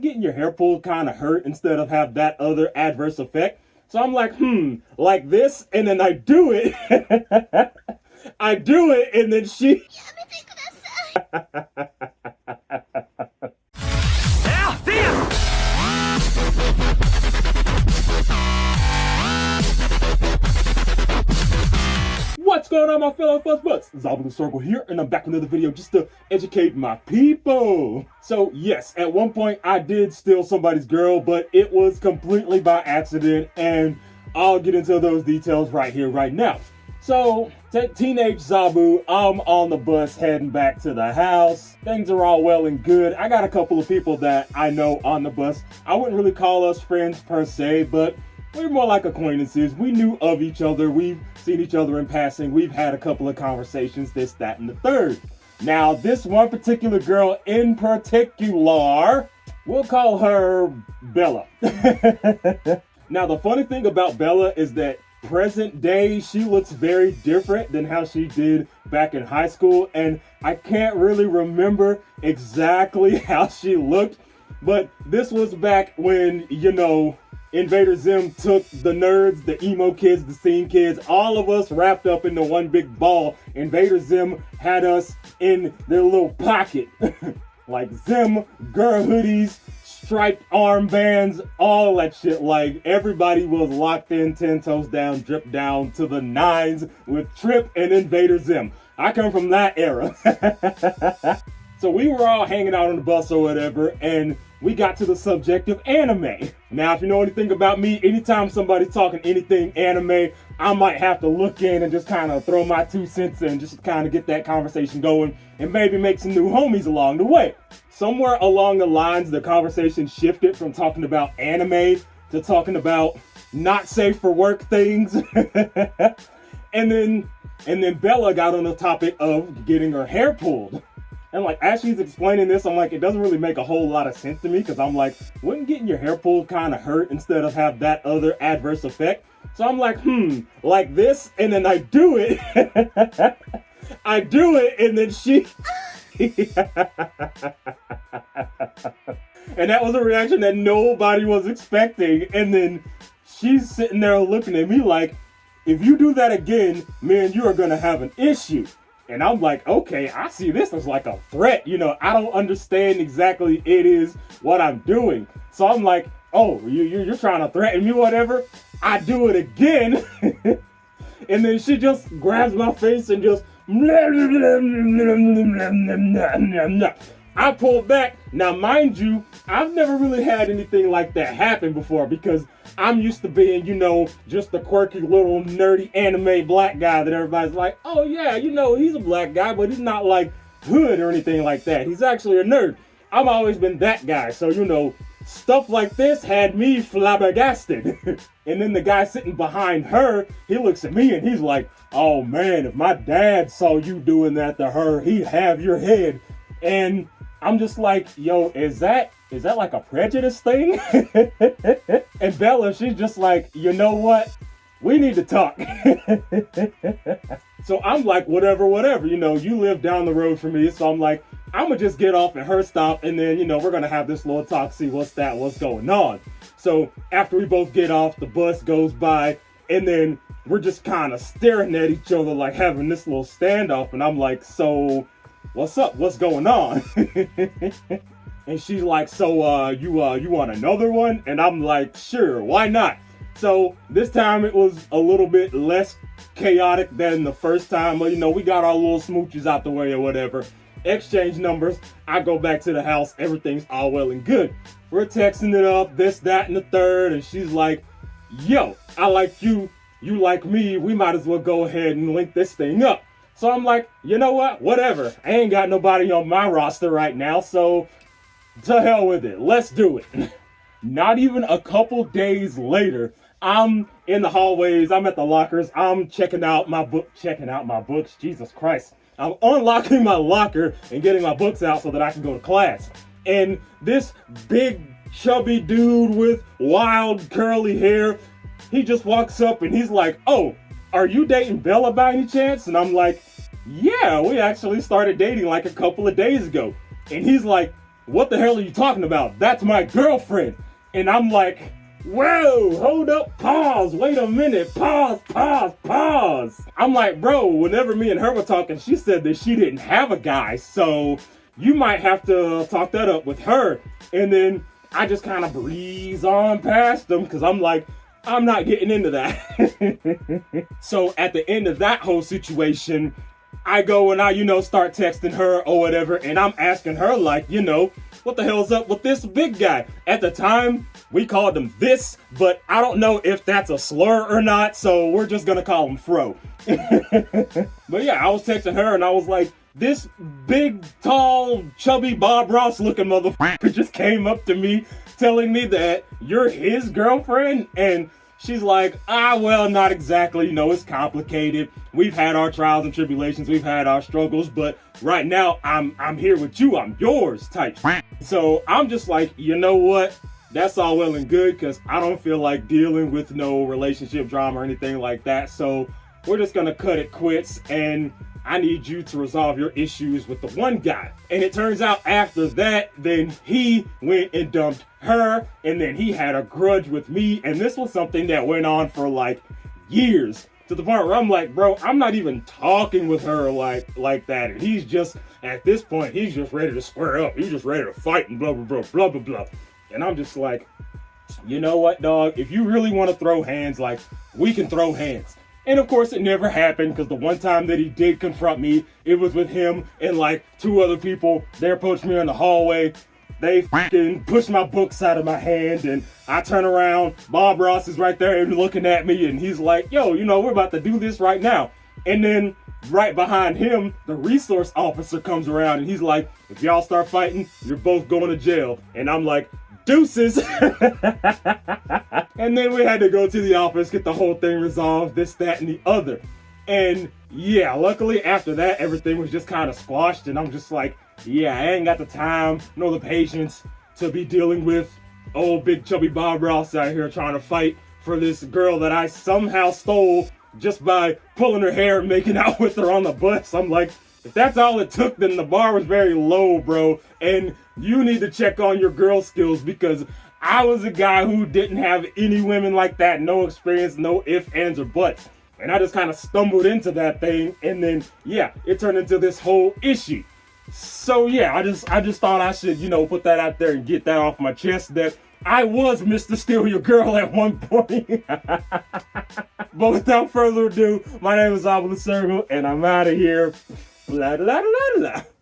getting your hair pulled kind of hurt instead of have that other adverse effect? So I'm like, like this, and then I do it. I do it, and then she... What's going on, my fellow fuzzbutts? Zabu the Sergal here, and I'm back with another video just to educate my people. So yes, at one point I did steal somebody's girl, but it was completely by accident, and I'll get into those details right here, right now. So, teenage Zabu, I'm on the bus heading back to the house. Things are all well and good. I got a couple of people that I know on the bus. I wouldn't really call us friends per se, but we're more like acquaintances. We knew of each other. We've seen each other in passing. We've had a couple of conversations, this, that, and the third. Now, this one particular girl in particular, we'll call her Bella. Now, the funny thing about Bella is that present day, she looks very different than how she did back in high school. And I can't really remember exactly how she looked, but this was back when, you know, Invader Zim took the nerds, the emo kids, the scene kids, all of us wrapped up into one big ball. Invader Zim had us in their little pocket. Like Zim, girl hoodies, striped armbands, all that shit. Like everybody was locked in, 10 toes down, dripped down to the nines with Trip and Invader Zim. I come from that era. So we were all hanging out on the bus or whatever, and we got to the subject of anime. Now, if you know anything about me, anytime somebody's talking anything anime, I might have to look in and just kind of throw my 2 cents in just to kind of get that conversation going and maybe make some new homies along the way. Somewhere along the lines, the conversation shifted from talking about anime to talking about not safe for work things. and then Bella got on the topic of getting her hair pulled. And like, as she's explaining this, I'm like, it doesn't really make a whole lot of sense to me, because I'm like, wouldn't getting your hair pulled kind of hurt instead of have that other adverse effect? So I'm like, like this, and then I do it. I do it, and then she... And that was a reaction that nobody was expecting. And then she's sitting there looking at me like, if you do that again, man, you are going to have an issue. And I'm like, okay, I see this as like a threat. You know, I don't understand exactly it is what I'm doing. So I'm like, oh, you're trying to threaten me, whatever. I do it again. And then she just grabs my face and just... I pulled back. Now, mind you, I've never really had anything like that happen before, because I'm used to being, you know, just the quirky little nerdy anime black guy that everybody's like, oh yeah, you know, he's a black guy, but he's not like hood or anything like that. He's actually a nerd. I've always been that guy. So, you know, stuff like this had me flabbergasted. And then the guy sitting behind her, he looks at me and he's like, oh man, if my dad saw you doing that to her, he'd have your head. And I'm just like, yo, is that like a prejudice thing? And Bella, she's just like, you know what? We need to talk. So I'm like, whatever, you know, you live down the road from me. So I'm like, I'm gonna just get off at her stop, and then, you know, we're gonna have this little talk, see what's going on. So after we both get off, the bus goes by, and then we're just kind of staring at each other, like having this little standoff. And I'm like, so what's up? What's going on? And she's like, so you want another one? And I'm like, sure, why not? So this time it was a little bit less chaotic than the first time. But, you know, we got our little smooches out the way or whatever. Exchange numbers. I go back to the house. Everything's all well and good. We're texting it up, this, that, and the third. And she's like, yo, I like you. You like me. We might as well go ahead and link this thing up. So I'm like, you know what? Whatever. I ain't got nobody on my roster right now, so to hell with it. Let's do it. Not even a couple days later, I'm in the hallways. I'm at the lockers. I'm checking out my books. Jesus Christ. I'm unlocking my locker and getting my books out so that I can go to class. And this big, chubby dude with wild curly hair, he just walks up and he's like, oh, are you dating Bella by any chance? And I'm like, yeah, we actually started dating like a couple of days ago. And he's like, what the hell are you talking about? That's my girlfriend. And I'm like, whoa, hold up, pause, wait a minute, pause. I'm like, bro, whenever me and her were talking, she said that she didn't have a guy, so you might have to talk that up with her. And then I just kind of breeze on past them because I'm like, I'm not getting into that. So at the end of that whole situation, I go and I, start texting her or whatever, and I'm asking her, like, what the hell's up with this big guy? At the time, we called him this, but I don't know if that's a slur or not, so we're just gonna call him Fro. But yeah, I was texting her and I was like, this big, tall, chubby Bob Ross looking motherfucker just came up to me telling me that you're his girlfriend, and she's like, well, not exactly, it's complicated. We've had our trials and tribulations, we've had our struggles, but right now I'm here with you, I'm yours type. So I'm just like, you know what? That's all well and good, because I don't feel like dealing with no relationship drama or anything like that. So we're just gonna cut it quits, and I need you to resolve your issues with the one guy. And it turns out after that, then he went and dumped her, and then he had a grudge with me, and this was something that went on for like years, to the point where I'm like, bro, I'm not even talking with her like that. And he's just, at this point, he's just ready to square up. He's just ready to fight and blah, blah, blah, blah, blah, blah. And I'm just like, you know what, dog? If you really want to throw hands, like, we can throw hands. And of course, it never happened, because the one time that he did confront me, it was with him and like 2 other people. They approached me in the hallway. They fucking pushed my books out of my hand, and I turn around. Bob Ross is right there and looking at me, and he's like, yo, we're about to do this right now. And then right behind him, the resource officer comes around, and he's like, if y'all start fighting, you're both going to jail. And I'm like, deuces. And then we had to go to the office, get the whole thing resolved, this, that, and the other. And yeah, luckily after that, everything was just kind of squashed, and I'm just like, yeah, I ain't got the time nor the patience to be dealing with old big chubby Bob Ross out here trying to fight for this girl that I somehow stole just by pulling her hair and making out with her on the bus. I'm like, if that's all it took, then the bar was very low, bro. And you need to check on your girl skills, because I was a guy who didn't have any women like that, no experience, no ifs, ands, or buts. And I just kind of stumbled into that thing, and then, yeah, it turned into this whole issue. So yeah, I just thought I should, put that out there and get that off my chest, that I was Mr. Steal Your Girl at one point. But without further ado, my name is Zabu the Sergal, and I'm out of here. Blah, blah, blah, blah.